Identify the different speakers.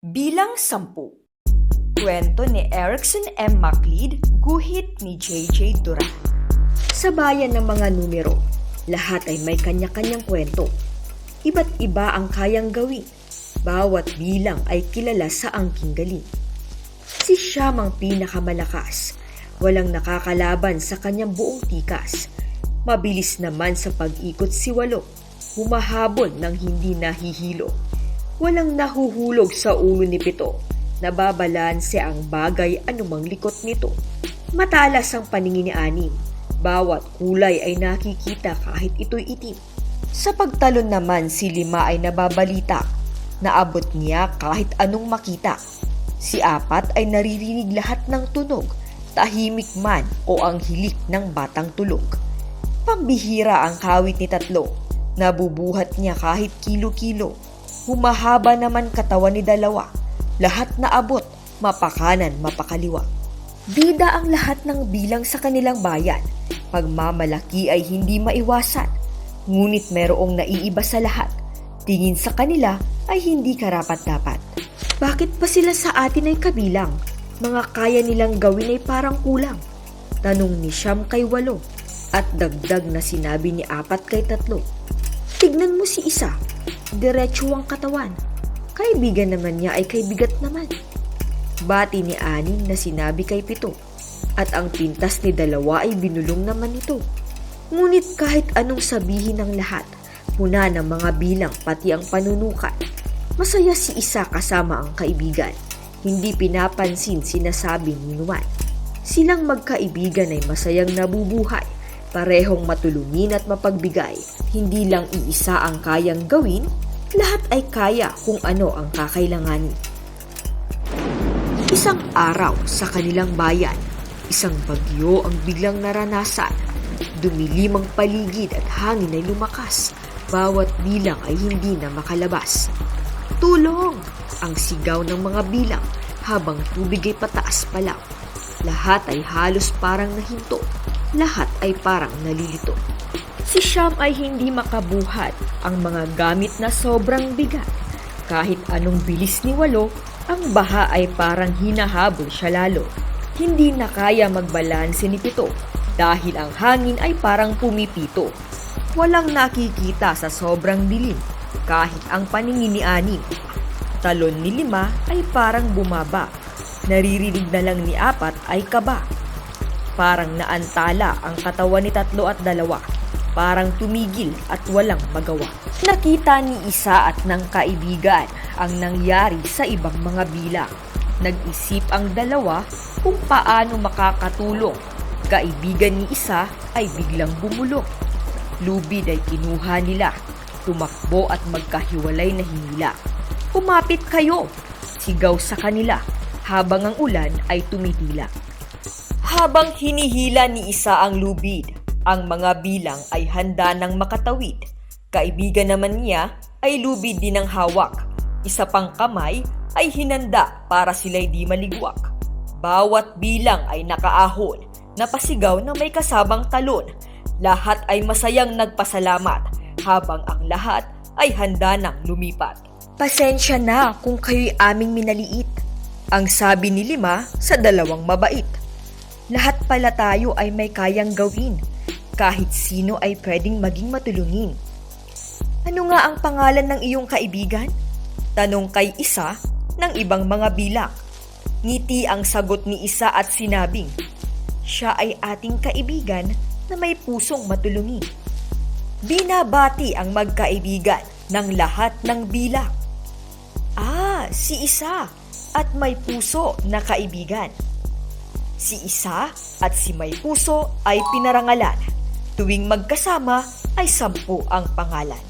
Speaker 1: Bilang 10. Kwento ni Erickson M. MacLeod, guhit ni J.J. Duran. Sa bayan ng mga numero, lahat ay may kanya-kanyang kwento. Iba't iba ang kayang gawin. Bawat bilang ay kilala sa angking galing. Si Siyam ang pinakamalakas. Walang nakakalaban sa kanyang buong tikas. Mabilis naman sa pag-ikot si Walo. Humahabol ng hindi nahihilo. Walang nahuhulog sa ulo ni Pito. Nababalanse ang bagay anumang likot nito. Matalas ang paningin ni Anim. Bawat kulay ay nakikita kahit ito'y itim. Sa pagtalon naman si Lima ay nababalita. Naabot niya kahit anong makita. Si Apat ay naririnig lahat ng tunog. Tahimik man o ang hilik ng batang tulog. Pambihira ang kawit ni Tatlo. Nabubuhat niya kahit kilo-kilo. Humahaba naman katawan ni Dalawa. Lahat na abot, mapakanan, mapakaliwa. Bida ang lahat ng bilang sa kanilang bayan. Pagmamalaki ay hindi maiwasan. Ngunit merong naiiba sa lahat. Tingin sa kanila ay hindi karapat-dapat. Bakit pa sila sa atin ay kabilang? Mga kaya nilang gawin ay parang kulang. Tanong ni Siyam kay Walo. At dagdag na sinabi ni Apat kay Tatlo. Tignan mo si Isa. Diretso ang katawan. Kaibigan naman niya ay kaibigat naman. Bati ni Anim na sinabi kay Pito. At ang pintas ni Dalawa ay binulong naman ito. Ngunit kahit anong sabihin ng lahat, puna ng mga bilang pati ang panunukat. Masaya si Isa kasama ang kaibigan. Hindi pinapansin sinasabi ni Numan. Silang magkaibigan ay masayang nabubuhay. Parehong matulungin at mapagbigay. Hindi lang iisa ang kayang gawin, lahat ay kaya kung ano ang kakailanganin. Isang araw sa kanilang bayan, isang bagyo ang biglang naranasan. Dumilim ang paligid at hangin ay lumakas. Bawat bilang ay hindi na makalabas. Tulong! Ang sigaw ng mga bilang habang tubig ay pataas pa lang. Lahat ay halos parang nahinto. Lahat ay parang nalilito. Si Siyam ay hindi makabuhat ang mga gamit na sobrang bigat. Kahit anong bilis ni Walo, ang baha ay parang hinahabol siya lalo. Hindi na kaya magbalanse ni Pito dahil ang hangin ay parang pumipito. Walang nakikita sa sobrang dilim kahit ang paningin ni Anim. Talon ni Lima ay parang bumaba. Naririnig na lang ni Apat ay kaba. Parang naantala ang katawan ni Tatlo at Dalawa. Parang tumigil at walang magawa. Nakita ni Isa at ng kaibigan ang nangyari sa ibang mga bilang. Nag-isip ang Dalawa kung paano makakatulong. Kaibigan ni Isa ay biglang bumulong. Lubid ay kinuha nila. Tumakbo at magkahiwalay na hinila. Kumapit kayo! Sigaw sa kanila habang ang ulan ay tumitila. Habang hinihila ni Isa ang lubid, ang mga bilang ay handa ng makatawid. Kaibigan naman niya ay lubid din ang hawak. Isa pang kamay ay hinanda para sila'y di maligwak. Bawat bilang ay nakaahon, napasigaw na may kasabang talon. Lahat ay masayang nagpasalamat habang ang lahat ay handa ng lumipat. Pasensya na kung kayo'y aming minaliit, ang sabi ni Lima sa Dalawang mabait. Lahat pala tayo ay may kayang gawin. Kahit sino ay pwedeng maging matulungin. Ano nga ang pangalan ng iyong kaibigan? Tanong kay Isa ng ibang mga bilang. Ngiti ang sagot ni Isa at sinabing, siya ay ating kaibigan na may pusong matulungin. Binabati ang magkaibigan ng lahat ng bilang. Si Isa at may puso na kaibigan. Si Isa at si May Puso ay pinarangalan. Tuwing magkasama ay 10 ang pangalan.